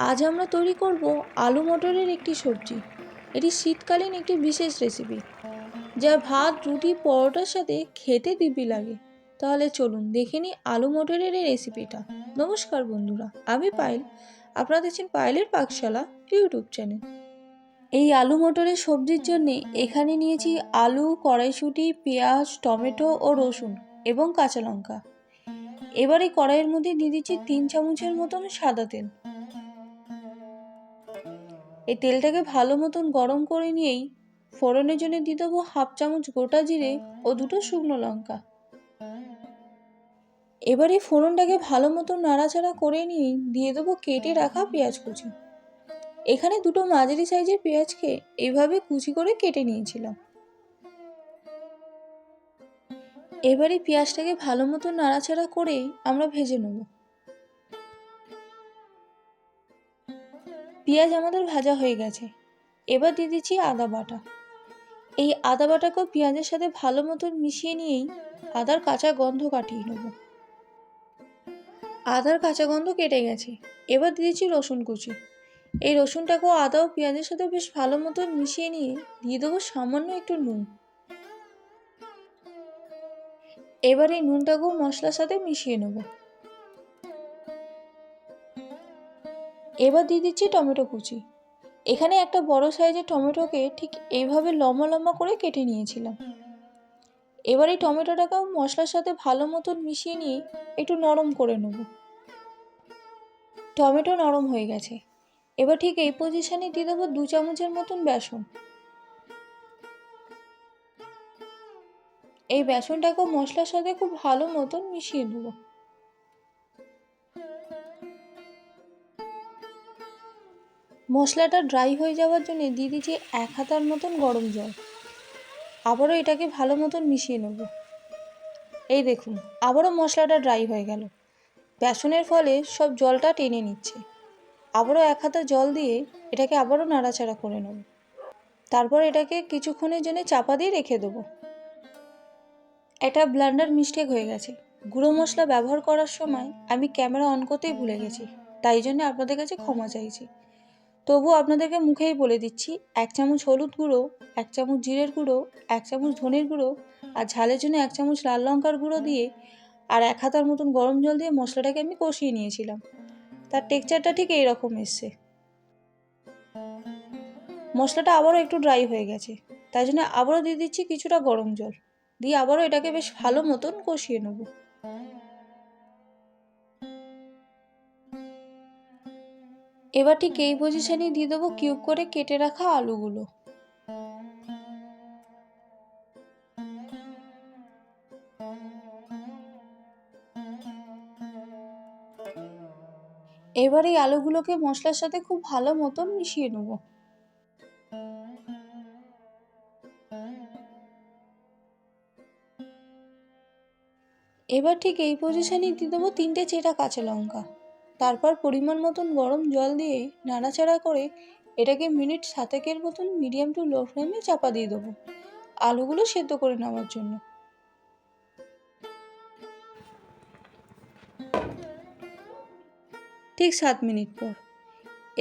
আজ আমরা তৈরি করব আলু মটরের একটি সবজি। এটি শীতকালীন একটি বিশেষ রেসিপি, যা ভাত, রুটি, পরোটার সাথে খেতে দিব্যি লাগে। তাহলে চলুন দেখে নিই আলু মটরের এই রেসিপিটা। নমস্কার বন্ধুরা, আমি পায়েল। আপনারা দেখছেন পায়েলের পাকশালা ইউটিউব চ্যানেল। এই আলু মটরের সবজির জন্য এখানে নিয়েছি আলু, কড়াইশুঁটি, পেঁয়াজ, টমেটো ও রসুন এবং কাঁচা লঙ্কা। এবার এই কড়াইয়ের মধ্যে দিয়ে দিচ্ছি 3 চামচের মতন সাদা তেল। এই তেলটাকে ভালো মতন গরম করে নিয়েই ফোড়নের জন্য দিয়ে দেবো 1/2 চামচ গোটা জিরে ও 2টো শুকনো লঙ্কা। এবার এই ফোড়নটাকে ভালো মতন নাড়াচাড়া করে নিয়েই দিয়ে দেবো কেটে রাখা পেঁয়াজ কুচি। এখানে 2টো মাঝারি সাইজের পেঁয়াজকে এইভাবে কুচি করে কেটে নিয়েছিলাম। এবারে পেঁয়াজটাকে ভালো মতন নাড়াচাড়া করে আমরা ভেজে নেব। পেঁয়াজ আমাদের ভাজা হয়ে গেছে। এবার দিয়ে দিচ্ছি আদা বাটা। এই আদা বাটাকেও পেঁয়াজের সাথে ভালো মতন মিশিয়ে নিয়েই আদার কাঁচা গন্ধ কাটিয়ে নেব। আদার কাঁচা গন্ধ কেটে গেছে। এবার দিয়ে দিচ্ছি রসুন কুচি। এই রসুনটাকেও আদা ও পেঁয়াজের সাথে বেশ ভালো মতন মিশিয়ে নিয়ে দিয়ে দেবো সামান্য একটু নুন। এবার এই নুনটাকেও মশলার সাথে মিশিয়ে নেব। এবার দিয়ে দিচ্ছি টমেটো কুচি। এখানে একটা বড় সাইজের টমেটোকে ঠিক এইভাবে লম্বা লম্বা করে কেটে নিয়েছিলাম। এবার এই টমেটোটাকেও মশলার সাথে ভালো মতন মিশিয়ে নিয়ে একটু নরম করে নেব। টমেটো নরম হয়ে গেছে। এবার ঠিক এই পজিশনে দিয়ে দেবো 2 চামচের মতন বেসন। এই বেসনটাকেও মশলার সাথে খুব ভালো মতন মিশিয়ে নেব। মশলাটা ড্রাই হয়ে যাওয়ার জন্য দিয়ে দিচ্ছি 1 হাতার মতন গরম জল। আবারও এটাকে ভালো মতন মিশিয়ে নেব। এই দেখুন, আবারও মশলাটা ড্রাই হয়ে গেল। বেসনের ফলে সব জলটা টেনে নিচ্ছে। আবারও 1 হাতা জল দিয়ে এটাকে আবারও নাড়াচাড়া করে নেব। তারপর এটাকে কিছুক্ষণের জন্য চাপা দিয়ে রেখে দেবো। একটা ব্লেন্ডার মিস্টেক হয়ে গেছে। গুঁড়ো মশলা ব্যবহার করার সময় আমি ক্যামেরা অন করতেই ভুলে গেছি, তাই জন্য আপনাদের কাছে ক্ষমা চাইছি। তবুও আপনাদেরকে মুখেই বলে দিচ্ছি, 1 চামচ হলুদ গুঁড়ো, 1 চামচ জিরের গুঁড়ো, 1 চামচ ধনের গুঁড়ো আর ঝালের জন্য 1 চামচ লাল লঙ্কার গুঁড়ো দিয়ে আর 1 হাতার মতন গরম জল দিয়ে মশলাটাকে আমি কষিয়ে নিয়েছিলাম। তার টেক্সচারটা ঠিক এইরকম এসছে। মশলাটা আবারও একটু ড্রাই হয়ে গেছে, তাই জন্য আবারও দিয়ে দিচ্ছি কিছুটা গরম জল দিয়ে আবারও এটাকে বেশ ভালো মতন কষিয়ে নেব। এবার ঠিক এই পজিশনে দিয়ে দেবো কিউব করে কেটে রাখা আলুগুলো। এবার এই আলুগুলোকে মশলার সাথে খুব ভালো মতন মিশিয়ে নেব। এবার ঠিক এই পজিশনে দিয়ে দেবো 3টে চেরা কাঁচা লঙ্কা। তারপর পরিমাণ মতন গরম জল দিয়ে নাড়াচাড়া করে এটাকে মিনিট 7-এর মতন মিডিয়াম টু লো ফ্লেমে চাপা দিয়ে দেবো আলুগুলো সেদ্ধ করে নেওয়ার জন্য। ঠিক 7 মিনিট পর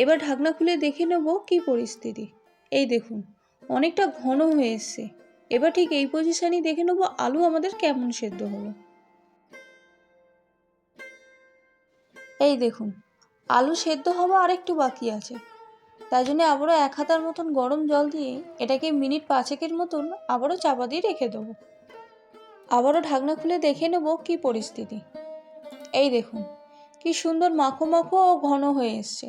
এবার ঢাকনা খুলে দেখে নেব কী পরিস্থিতি। এই দেখুন, অনেকটা ঘন হয়ে এসছে। এবার ঠিক এই পজিশনেই দেখে নেব আলু আমাদের কেমন সেদ্ধ হলো। এই দেখুন, আলু সেদ্ধ হওয়া আর একটু বাকি আছে, তাই জন্য আবারও 1 হাতার মতন গরম জল দিয়ে এটাকে মিনিট 5-এর মতন আবারও চাপা দিয়ে রেখে দেবো। আবারও ঢাকনা খুলে দেখে নেব কী পরিস্থিতি। এই দেখুন, কি সুন্দর মাখো মাখো ও ঘন হয়ে এসছে।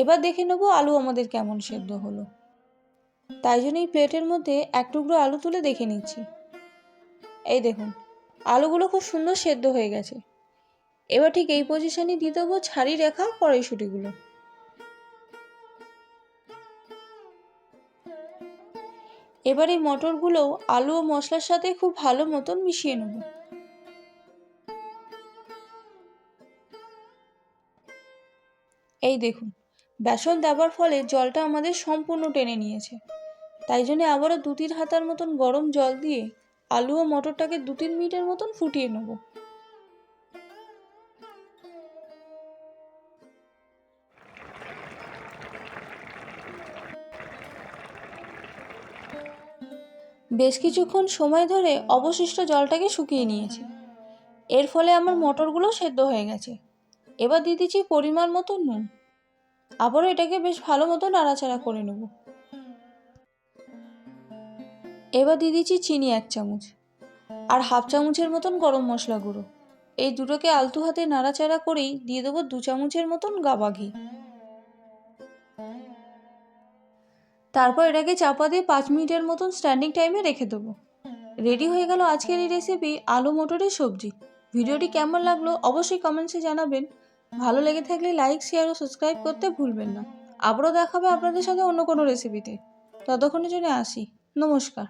এবার দেখে নেব আলু আমাদের কেমন সেদ্ধ হলো। তাই জন্য এই প্লেটের মধ্যে 1 টুকরো আলু তুলে দেখে নিচ্ছি। এই দেখুন, আলুগুলো খুব সুন্দর সেদ্ধ হয়ে গেছে। এবার ঠিক এই পজিশনে দিয়ে দেবো ছাড়িয়ে রাখা কড়াইশুঁটিগুলো। এবার এই মটরগুলো আলু ও মশলার সাথে খুব ভালো মতন মিশিয়ে নেব। এই দেখুন, বেসন দেওয়ার ফলে জলটা আমাদের সম্পূর্ণ টেনে নিয়েছে। তাই জন্য আবারও 2-3 হাতার মতন গরম জল দিয়ে আলু ও মটরটাকে 2-3 মিনিটের মতন ফুটিয়ে নেব। বেশ কিছুক্ষণ সময় ধরে অবশিষ্ট জলটাকে শুকিয়ে নিয়েছি। এর ফলে আমার মটরগুলো সেদ্ধ হয়ে গেছে। এবার দিয়ে দিচ্ছি পরিমাণ মতো নুন। আবারও এটাকে বেশ ভালো মতো নাড়াচাড়া করে নেব। এবার দিয়ে দিচ্ছি চিনি 1 চামচ আর হাফ চামচের মতন গরম মশলা গুঁড়ো। এই দুটোকে আলতু হাতে নাড়াচাড়া করেই দিয়ে দেবো 2 চামচের মতন গাওয়া ঘি। তারপর এটাকে চাপা দিয়ে 5 মিনিটের মতন স্ট্যান্ডিং টাইমে রেখে দেবো। রেডি হয়ে গেল আজকের এই রেসিপি আলু মটরের সবজি। ভিডিওটি কেমন লাগলো অবশ্যই কমেন্টসে জানাবেন। ভালো লেগে থাকলে লাইক, শেয়ার ও সাবস্ক্রাইব করতে ভুলবেন না। আবারও দেখা হবে আপনাদের সাথে অন্য কোনো রেসিপিতে। ততক্ষণের জন্য আসি। নমস্কার।